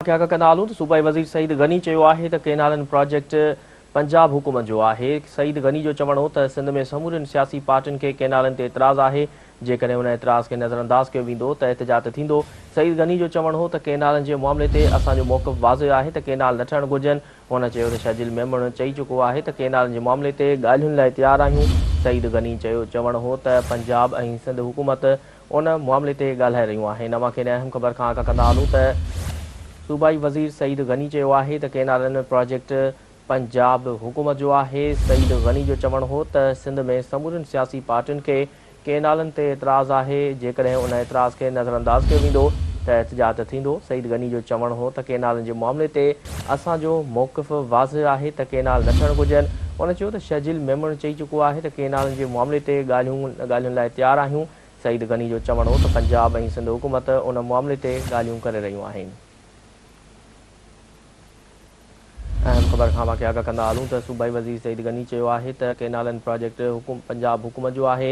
क्या कंदालूं सूबाई वज़ीर सईद गनी चयो आहे त केनालनि प्रोजेक्ट पंजाब हुकूमत जो आहे। सईद गनी जो चवणु हो त सिंध में समूरनि सियासी पार्टियुनि खे केनालनि ते इतराज़ आहे। जेकॾहिं उन इतराज़ खे नज़रअंदाज़ कयो वेंदो त एहतिजाज थींदो। सईद गनी जो चवणु हो त केनालनि जे मामले ते असांजो मौक़िफ़ वाज़िह आहे त केनाल न ठहणु घुरिजनि। हुन चयो त शहजील मेमण चई चुको आहे त केनालनि जे मामले ते ॻाल्हियुनि लाइ तयारु आहियूं। सईद गनी चवणु हो त पंजाब ऐं सिंध हुकूमत उन मामले ते ॻाल्हाए रहियूं आहिनि। मां खे अहम ख़बर खां कंदा हलूं त सूबाई वज़ीर सईद गनी चयो आहे त केनालनि प्रोजेक्ट पंजाब हुकूमत जो आहे। सईद गनी जो चवणु हो त सिंध में समूरनि सियासी पार्टियुनि खे केनालनि ते इतराज़ आहे। जेकॾहिं उन इतराज़ खे नज़रअंदाज़ कयो वेंदो त एहतिजाज थींदो। सईद गनी जो चवणु हो त केनालनि जे मामले ते असांजो मौक़िफ़ वाज़िह आहे त केनाल न ठहणु घुरिजनि। उन चयो त शहजील मेमण चई चुको आहे त केनालनि जे मामले ते ॻाल्हियुनि लाइ तयारु आहियूं। सईद गनी जो चवणु हो त पंजाब ऐं सिंध हुकूमत उन मामले ते ॻाल्हियूं करे रहियूं आहिनि। अहम ख़बर खां वाक़िया कंदा हलूं त सूबाई वज़ीर सईद गनी चयो आहे त केनालनि प्रोजेक्ट पंजाब हुकूमत जो आहे।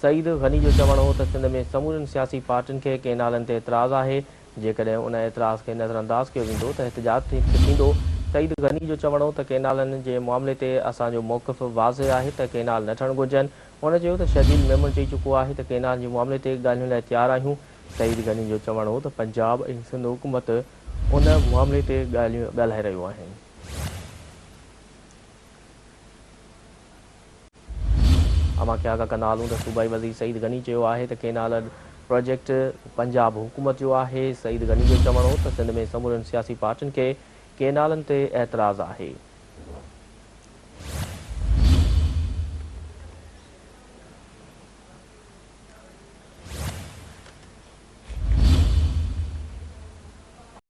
सईद गनी जो चवणु हो त सिंध में समूरनि सियासी पार्टियुनि खे केनालनि ते इतराज़ आहे। जेकॾहिं उन इतराज़ खे नज़रअंदाज़ कयो वेंदो त एहतिजाज थींदो। सईद गनी जो चवणु हो त केनालनि जे मामले ते असांजो मौक़िफ़ वाज़िह आहे त केनाल न ठहणु घुरिजनि। हुन चयो त शहजील मेमण चई चुको आहे त केनाल जे मामले ते ॻाल्हियुनि लाइ तयारु आहियूं। सईद गनी जो चवणु हो त पंजाब ऐं सिंध हुकूमत उन मामले ते ॻाल्हाए रहियूं आहिनि। अमा क्या कंदा हलूं त सूबाई वज़ीर सईद गनी चयो आहे त केनाल प्रोजेक्ट पंजाब हुकूमत जो आहे। सईद गनी जो चवणु हो त सिंध में समूरनि सियासी पार्टियुनि खे केनालनि ते एतराज़ आहे।